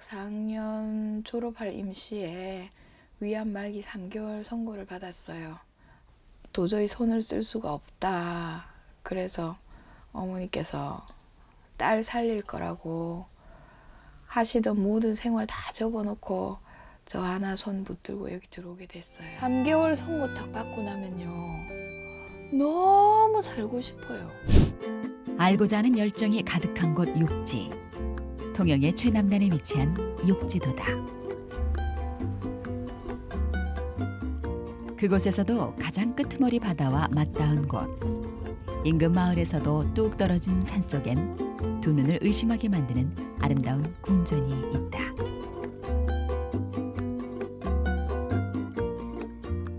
대학 4학년 졸업할 임시에 위암 말기 3개월 선고를 받았어요. 도저히 손을 쓸 수가 없다. 그래서 어머니께서 딸 살릴 거라고 하시던 모든 생활 다 접어놓고 저 하나 손 붙들고 여기 들어오게 됐어요. 3개월 선고 딱 받고 나면요, 너무 살고 싶어요. 알고자 하는 열정이 가득한 곳 욕지. 통영의 최남단에 위치한 욕지도다. 그곳에서도 가장 끄트머리 바다와 맞닿은 곳. 인근 마을에서도 뚝 떨어진 산속엔 두 눈을 의심하게 만드는 아름다운 궁전이 있다.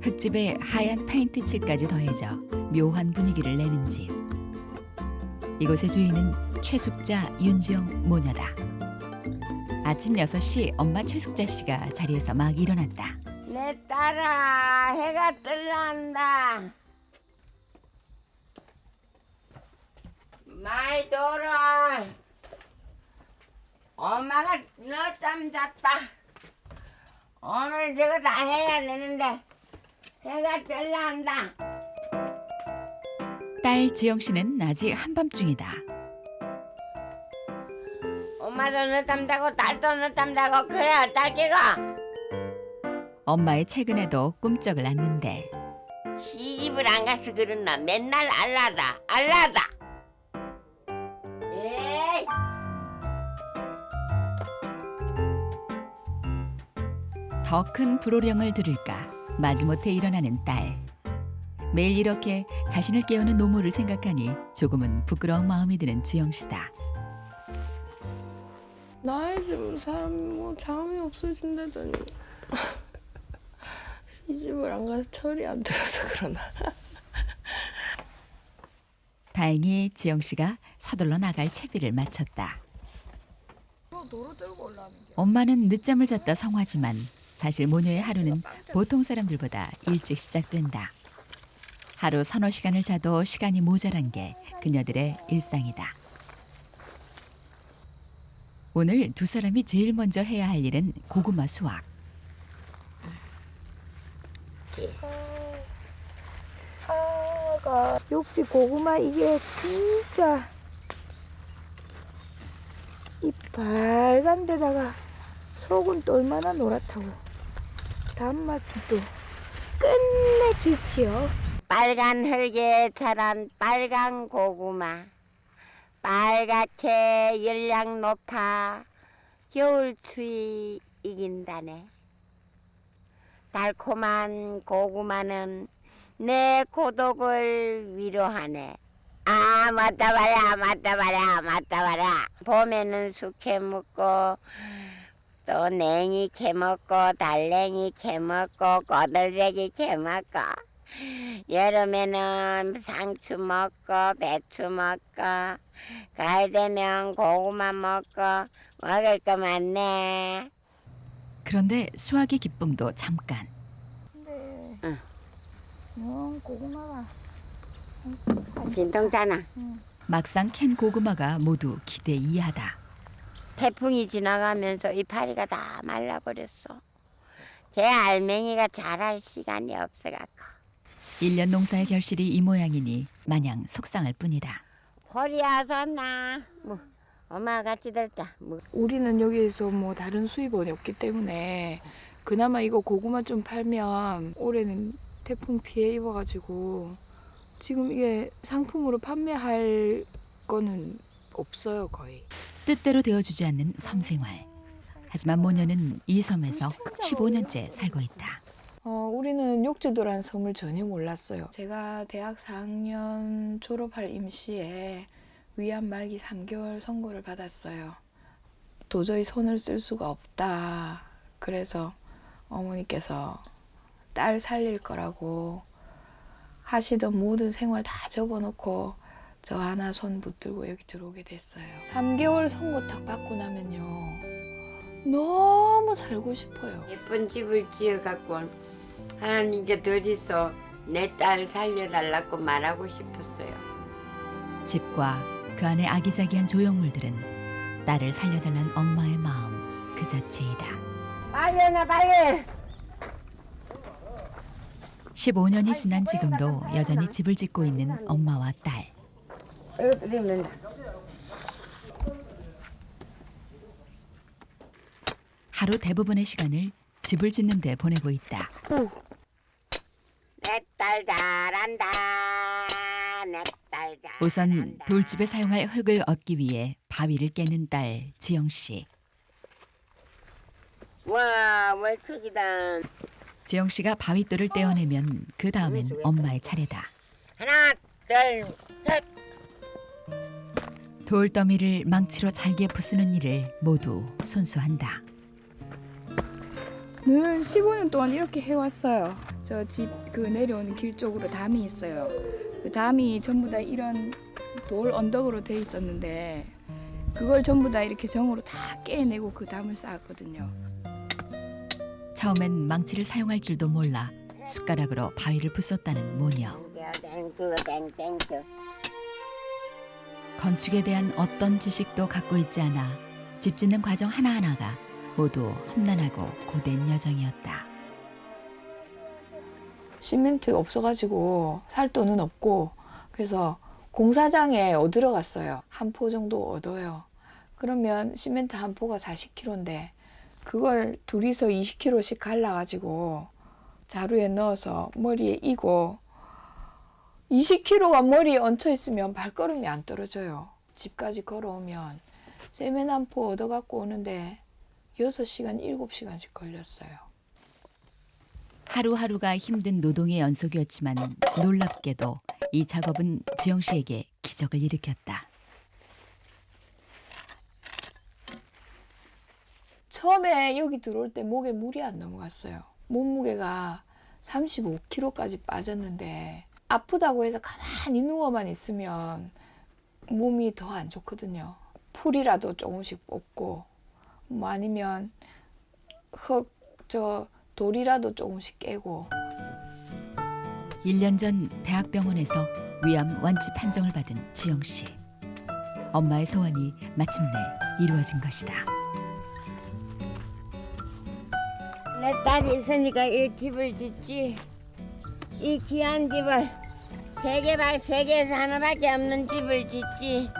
흙집에 하얀 페인트 칠까지 더해져 묘한 분위기를 내는 집. 이곳의 주인은 최숙자 윤지영 모녀다. 아침 6시 엄마 최숙자 씨가 자리에서 막 일어났다. 내 딸아, 해가 뜰란다. 많이 줘라. 엄마가 늦잠 잤다. 오늘 저거 다 해야 되는데 해가 뜰란다. 딸 지영 씨는 아직 한밤중이다. 엄마도 늦잠 자고 딸도 늦잠 자고 그래 딸기가. 엄마의 최근에도 꿈쩍을 않는데 시집을 안 가서 그랬나 맨날 알라다. 에이. 더 큰 불호령을 들을까 마지못해 일어나는 딸. 매일 이렇게 자신을 깨우는 노모를 생각하니 조금은 부끄러운 마음이 드는 지영 씨다. 나이 든 사람 뭐 잠이 없어진다더니 시집을 안 가서 철이 안 들어서 그러나. 다행히 지영 씨가 서둘러 나갈 채비를 마쳤다. 엄마는 늦잠을 잤다 성화지만 사실 모녀의 하루는 보통 사람들보다 일찍 시작된다. 하루 서너 시간을 자도 시간이 모자란 게 그녀들의 일상이다. 오늘 두 사람이 제일 먼저 해야 할 일은 고구마 수확. 욕지 고구마 이게 진짜 이 빨간 데다가 속은 또 얼마나 노랗다고. 단맛은 또 끝내주지요. 빨간 흙에 자란 빨간 고구마. 빨갛게 열량 높아 겨울 추위 이긴다네. 달콤한 고구마는 내 고독을 위로하네. 아 맞다 말야. 봄에는 숙회 먹고 또 냉이 캐먹고 달랭이 캐먹고 꼬들배기 캐먹고 여름에는 상추 먹고 배추 먹고 가을 되면 고구마 먹고 먹을 거 많네. 그런데 수확의 기쁨도 잠깐. 근데 고구마가 진통잖아. 막상 캔 고구마가 모두 기대 이하다. 태풍이 지나가면서 이파리가 다 말라버렸어. 걔 알맹이가 자랄 시간이 없어갖고. 1년 농사의 결실이 이 모양이니 마냥 속상할 뿐이다. 허리 아팠나? 뭐 엄마 같이 들자. 뭐. 우리는 여기에서 뭐 다른 수입원이 없기 때문에 그나마 이거 고구마 좀 팔면 올해는 태풍 피해 입어가지고 지금 이게 상품으로 판매할 거는 없어요 거의. 뜻대로 되어주지 않는 섬생활. 하지만 모녀는 이 섬에서 15년째 살고 있다. 우리는 욕지도라는 섬을 전혀 몰랐어요. 제가 대학 4학년 졸업할 임시에 위암 말기 3개월 선고를 받았어요. 도저히 손을 쓸 수가 없다. 그래서 어머니께서 딸 살릴 거라고 하시던 모든 생활 다 접어놓고 저 하나 손 붙들고 여기 들어오게 됐어요. 3개월 선고 딱 받고 나면요, 너무 살고 싶어요. 예쁜 집을 지어갖고 하나님께 더디서 내 딸 살려달라고 말하고 싶었어요. 집과 그 안의 아기자기한 조형물들은 딸을 살려달란 엄마의 마음 그 자체이다. 빨리 오나 빨리. 15년이 지난 지금도 여전히 집을 짓고 있는 엄마와 딸. 이거 드리면 하루 대부분의 시간을 집을 짓는 데 보내고 있다. 내 딸 잘한다. 내 딸 잘한다. 우선 돌집에 사용할 흙을 얻기 위해 바위를 깨는 딸 지영 씨. 와, 월척이다. 지영 씨가 바위돌을 떼어내면 그 다음엔 엄마의 차례다. 하나, 둘, 셋. 돌더미를 망치로 잘게 부수는 일을 모두 손수한다. 늘 15년 동안 이렇게 해왔어요. 저 집 그 내려오는 길 쪽으로 담이 있어요. 그 담이 전부 다 이런 돌 언덕으로 돼 있었는데 그걸 전부 다 이렇게 정으로 다 깨내고 그 담을 쌓았거든요. 처음엔 망치를 사용할 줄도 몰라 숟가락으로 바위를 부쉈다는 모녀. 땡큐, 땡큐. 건축에 대한 어떤 지식도 갖고 있지 않아 집 짓는 과정 하나하나가 모두 험난하고 고된 여정이었다. 시멘트 없어가지고 살 돈은 없고 그래서 공사장에 얻으러 갔어요. 한 포 정도 얻어요. 그러면 시멘트 한 포가 40kg인데 그걸 둘이서 20kg씩 갈라가지고 자루에 넣어서 머리에 이고 20kg가 머리에 얹혀 있으면 발걸음이 안 떨어져요. 집까지 걸어오면 세멘 한 포 얻어갖고 오는데 6시간, 7시간씩 걸렸어요. 하루하루가 힘든 노동의 연속이었지만 놀랍게도 이 작업은 지영 씨에게 기적을 일으켰다. 처음에 여기 들어올 때 목에 물이 안 넘어갔어요. 몸무게가 35kg까지 빠졌는데 아프다고 해서 가만히 누워만 있으면 몸이 더 안 좋거든요. 풀이라도 조금씩 뽑고 뭐 아니면 돌이라도 조금씩 깨고. 1년 전 대학병원에서 위암 완치 판정을 받은 지영 씨. 엄마의 소원이 마침내 이루어진 것이다. 내 딸이 있으니까 이 집을 짓지. 이 귀한 집을 세계에서 하나밖에 없는 집을 짓지.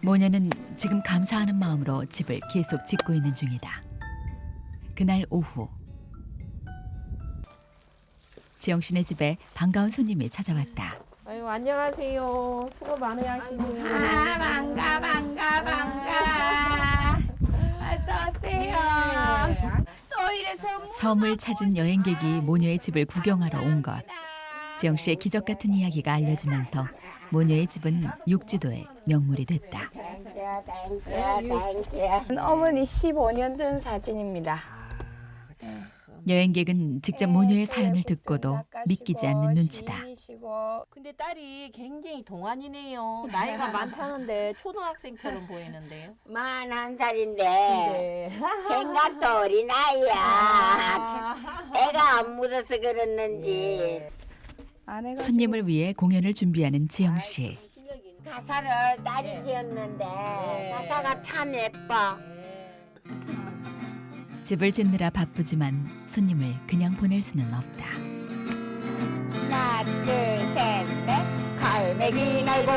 모녀는 지금 감사하는 마음으로 집을 계속 짓고 있는 중이다. 그날 오후 지영 씨네 집에 반가운 손님이 찾아왔다. 아유, 안녕하세요. 수고 많으시네요. 반가. 어서 오세요. 또 이래서 섬을 찾은 여행객이 모녀의 집을 구경하러 온 것. 지영 씨의 기적 같은 이야기가 알려지면서 모녀의 집은 육지도의 명물이 됐다. 어머니 15년 전 사진입니다. 여행객은 직접 모녀의 사연을 듣고도 믿기지 않는 눈치다. 근데 딸이 굉장히 동안이네요. 나이가 많다는데 초등학생처럼 보이는데요. 41살인데 네. 생각도 어린아이야. 애가 안 묻어서 그랬는지. 손님을 위해 공연을 준비하는 지영 씨. 가사를 딸이 지었는데 가사가 참 예뻐. 집을 짓느라 바쁘지만 손님을 그냥 보낼 수는 없다. 하나, 둘, 셋, 넷. 갈매기 날고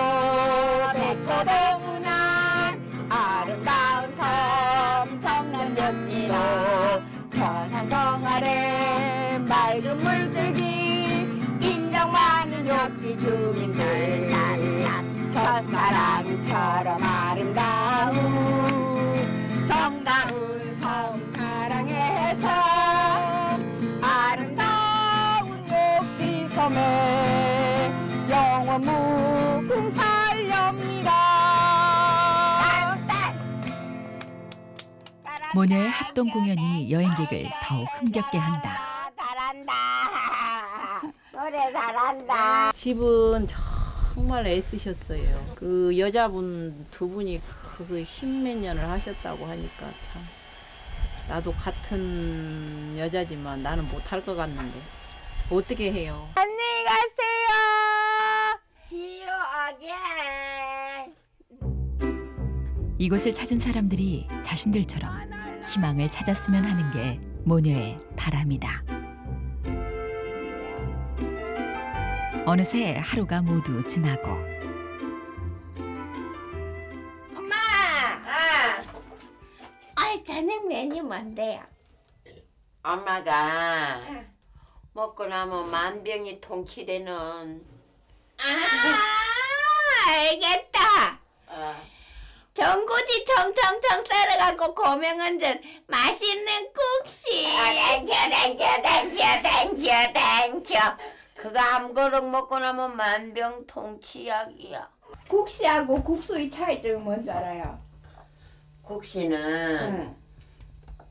백호동운한 아름다운 섬 청남역지로 천상성 아래 맑은 물줄기 인정 많은 역지 주민들 첫사랑처럼 아름다운 정다운 섬 사랑해서 아름다운 욕지섬에 영원 무궁살렵니다. 모녀의 합동 공연이 여행객을 더욱 흥겹게 한다. 잘한다. 노래 잘한다. 집은 정말 애쓰셨어요. 그 여자분 두 분이 그 십몇 년을 하셨다고 하니까 참 나도 같은 여자지만 나는 못할 것 같는데 어떻게 해요? 안녕히 가세요. See you again. 이곳을 찾은 사람들이 자신들처럼 희망을 찾았으면 하는 게 모녀의 바람이다. 어느새 하루가 모두 지나고 엄마! 아이, 저녁 메뉴 뭔데요? 엄마가 먹고 나면 만병이 통치되는 알겠다. 전구지 청청청 썰어갖고 고명은전 맛있는 국시. 땡겨. 그거 한 그릇 먹고 나면 만병 통치약이야. 국시하고 국수의 차이점이 뭔지 알아요? 국시는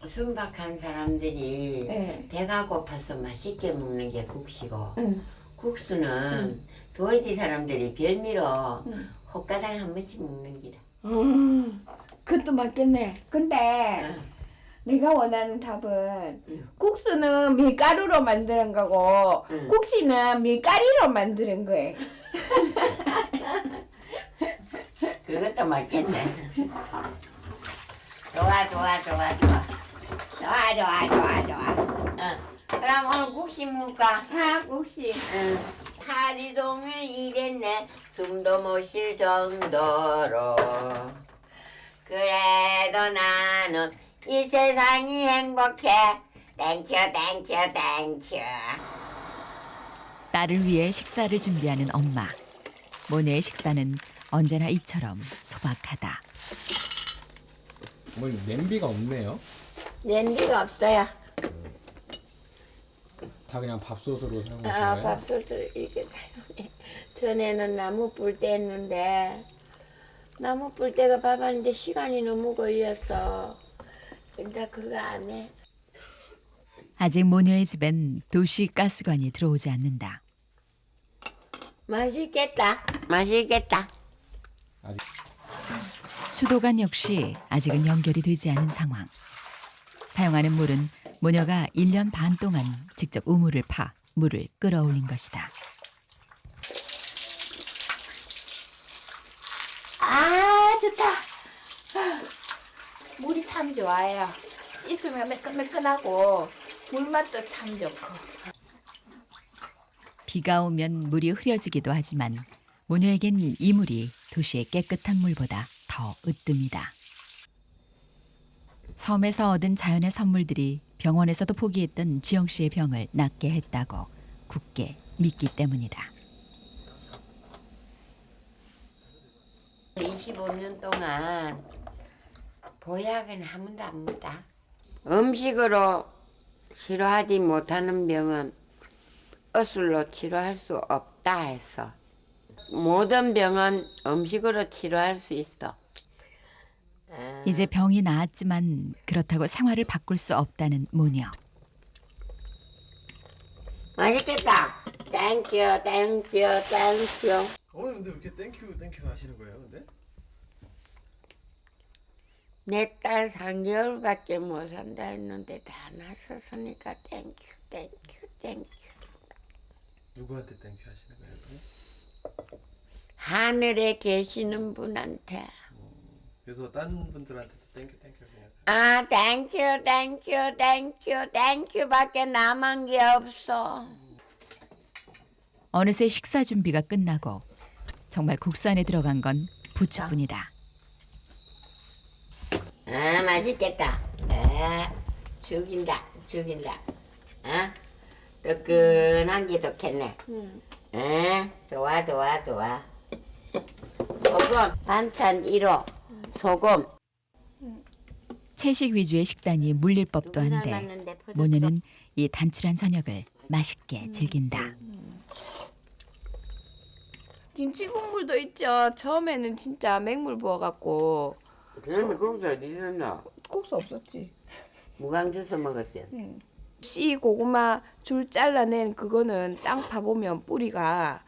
순박한 사람들이 네. 배가 고파서 맛있게 먹는 게 국시고 응. 국수는 도지 사람들이 별미로 응. 헛가닥 한 번씩 먹는 기라. 그것도 맞겠네. 근데 내가 원하는 답은 국수는 밀가루로 만드는 거고 국시는 밀가리로 만드는 거예요. 그것도 맞겠네. 좋아. 그럼 오늘 국시 먹을까? 국시. 하루 종일 일했네. 숨도 못 쉴 정도로. 그래도 나는 이 세상이 행복해. 땡큐. 딸을 위해 식사를 준비하는 엄마. 모녀의 식사는 언제나 이처럼 소박하다. 어머니 냄비가 없네요. 냄비가 없어요. 다 그냥 밥솥으로 사용하시는 아, 거예요? 밥솥을 이렇게 사용해. 전에는 나무 뿔 때 했는데 나무 뿔 때가 밥 하는데 시간이 너무 걸려서 이제 그거 안 해. 아직 모녀의 집엔 도시 가스관이 들어오지 않는다. 맛있겠다. 아직 수도관 역시 아직은 연결이 되지 않은 상황. 사용하는 물은 모녀가 1년 반 동안 직접 우물을 파 물을 끌어올린 것이다. 아, 좋다. 물이 참 좋아요. 씻으면 매끈매끈하고 물맛도 참 좋고. 비가 오면 물이 흐려지기도 하지만 모녀에겐 이 물이 도시의 깨끗한 물보다 더 으뜸이다. 섬에서 얻은 자연의 선물들이 병원에서도 포기했던 지영 씨의 병을 낫게 했다고 굳게 믿기 때문이다. 25년 동안 보약은 한 번도 안 먹다. 음식으로 치료하지 못하는 병은 어술로 치료할 수 없다 해서 모든 병은 음식으로 치료할 수 있어. 이제 병이 나았지만 그렇다고 생활을 바꿀 수 없다는 모녀. 맛있겠다. 땡큐. 어머니 근데 왜 이렇게 땡큐 하시는 거예요? 근데? 내 딸 3개월밖에 못 산다 했는데 다 낳았으니까 땡큐. 누구한테 땡큐 하시는 거예요? 그럼? 하늘에 계시는 분한테. 그래서 다른 분들한테도 땡큐 그냥. 아, 땡큐 밖에 남은 게 없어. 어느새 식사 준비가 끝나고 정말 국수 안에 들어간 건 부추뿐이다. 아, 맛있겠다. 아, 죽인다. 아, 뜨끈한 게 좋겠네. 아, 좋아. 소금, 반찬 1호, 소금. 채식 위주의 식단이 물릴 법도 한데 닮았는데 포도주. 모녀는 이 단출한 저녁을 맛있게 즐긴다. 김치 국물도 있죠. 처음에는 진짜 맹물 부어갖고 그러면 국수 어디 있었나? 국수 없었지. 무강 주스 먹었어요. 씨 고구마 줄 잘라낸 그거는 땅 파보면 뿌리가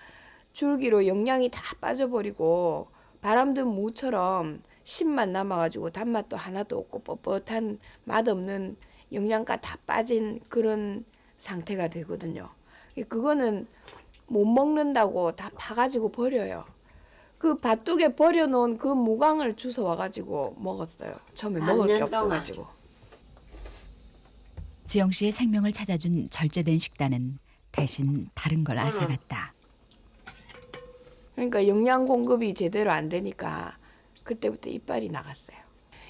줄기로 영양이 다 빠져버리고 바람 든 무처럼芯만 남아가지고 단맛도 하나도 없고 뻣뻣한 맛없는 영양가 다 빠진 그런 상태가 되거든요. 그거는 못 먹는다고 다 파가지고 버려요. 그 밭둑에 버려놓은 그 무광을 주워 와가지고 먹었어요. 처음에 먹을 게 3년 동안. 없어가지고. 지영 씨의 생명을 찾아준 절제된 식단은 대신 다른 걸 앗아갔다. 그러니까 영양 공급이 제대로 안 되니까 그때부터 이빨이 나갔어요.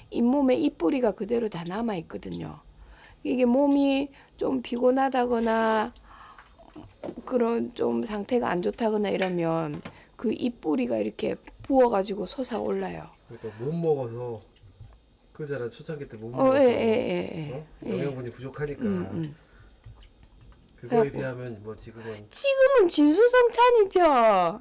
잇몸에 입뿌리가 그대로 다 남아 있거든요. 이게 몸이 좀 피곤하다거나 그런 좀 상태가 안 좋다거나 이러면 그 입뿌리가 이렇게 부어가지고 솟아올라요. 그러니까 못 먹어서 그잖아 초창기 때 못 먹어서 예. 영양분이 부족하니까 그거에 그래갖고. 비하면 뭐 지금은 지금은 진수성찬이죠.